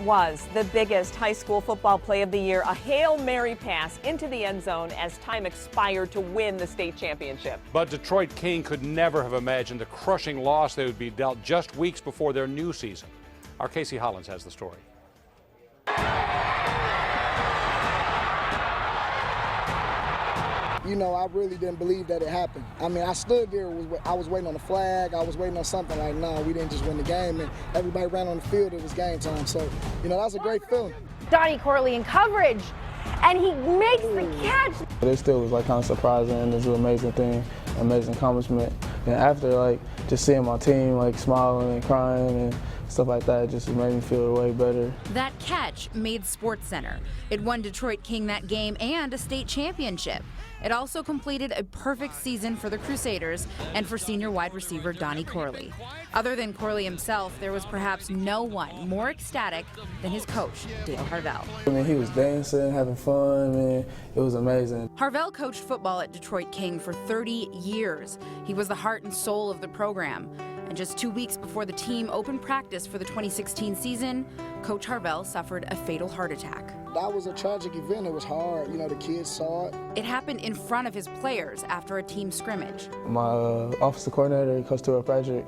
was the biggest high school football play of the year, a Hail Mary pass into the end zone as time expired to win the state championship. But Detroit King could never have imagined the crushing loss they would be dealt just weeks before their new season. Our Casey Hollins has the story. You know, I really didn't believe that it happened. I mean, I stood there, I was waiting on the flag, I was waiting on something like, no, we didn't just win the game, and everybody ran on the field, it was game time. So, you know, that was a great feeling. Donnie Corley in coverage, and he makes the catch. But it still was like kind of surprising, and it's an amazing thing, amazing accomplishment. And after, like, just seeing my team like smiling and crying and stuff like that, just made me feel way better. That catch made SportsCenter. It won Detroit King that game and a state championship. It also completed a perfect season for the Crusaders and for senior wide receiver Donnie Corley. Other than Corley himself, there was perhaps no one more ecstatic than his coach, Dale Harvel. I mean, he was dancing, having fun, and it was amazing. Harvel coached football at Detroit King for 30 years. He was the heart and soul of the program. And just 2 weeks before the team opened practice for the 2016 season, Coach Harvel suffered a fatal heart attack. That was a tragic event. It was hard. You know, the kids saw it. It happened in front of his players after a team scrimmage. My offensive coordinator, Coach Patrick,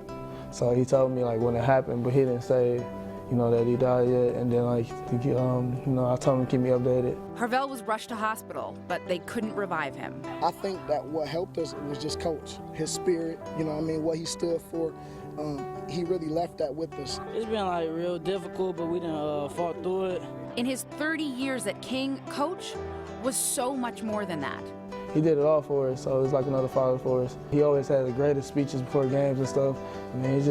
so he told me like when it happened, but he didn't say, you know, that he died yet. And then like, you know, I told him to keep me updated. Harvel was rushed to hospital, but they couldn't revive him. I think that what helped us was just Coach, his spirit, you know what I mean, what he stood for. He really left that with us. It's been like real difficult, but we done fought through it. In his 30 years at King, Coach was so much more than that. He did it all for us, so it was like another father for us. He always had the greatest speeches before games and stuff. I mean, he's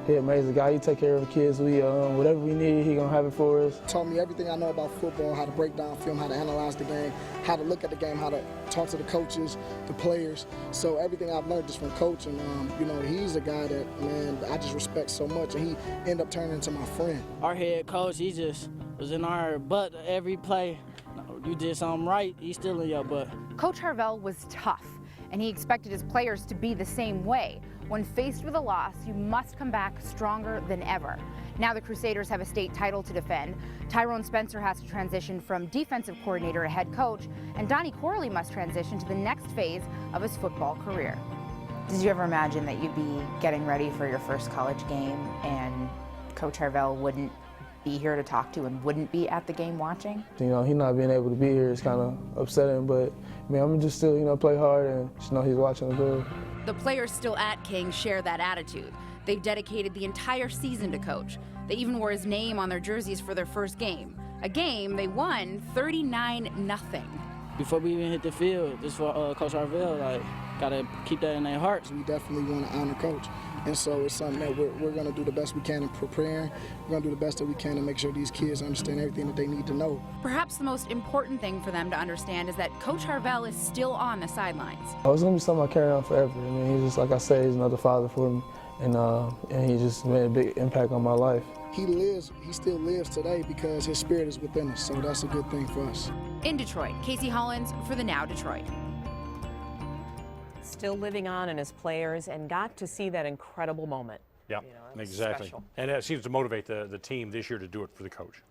an amazing guy. He take care of the kids. Whatever we need, he gonna have it for us. Taught me everything I know about football, how to break down film, how to analyze the game, how to look at the game, how to talk to the coaches, the players. So everything I've learned is from Coach, and you know, he's a guy that, man, I just respect so much, and he ended up turning into my friend. Our head coach, he just was in our butt every play. You did something right, he's still in your butt. Coach Harvel was tough, and he expected his players to be the same way. When faced with a loss, you must come back stronger than ever. Now the Crusaders have a state title to defend. Tyrone Spencer has to transition from defensive coordinator to head coach, and Donnie Corley must transition to the next phase of his football career. Did you ever imagine that you'd be getting ready for your first college game and Coach Harvel wouldn't be here to talk to and wouldn't be at the game watching? You know, he not being able to be here is kind of upsetting, but I mean, I'm just still, you know, play hard and just know he's watching the good. The players still at King share that attitude. They've dedicated the entire season to Coach. They even wore his name on their jerseys for their first game. A game they won 39-0. Before we even hit the field, just for Coach Harvel, like, gotta keep that in their hearts. We definitely want to honor Coach. And so it's something that we're going to do the best we can in preparing. We're going to do the best that we can to make sure these kids understand everything that they need to know. Perhaps the most important thing for them to understand is that Coach Harvel is still on the sidelines. Oh, it's going to be something I carry on forever. I mean, he's just, like I said, he's another father for me, and he just made a big impact on my life. He still lives today because his spirit is within us, so that's a good thing for us. In Detroit, Casey Hollins for the Now Detroit. Still living on in his players, and got to see that incredible moment. Yeah, you know, exactly. special. And it seems to motivate the team this year to do it for the coach.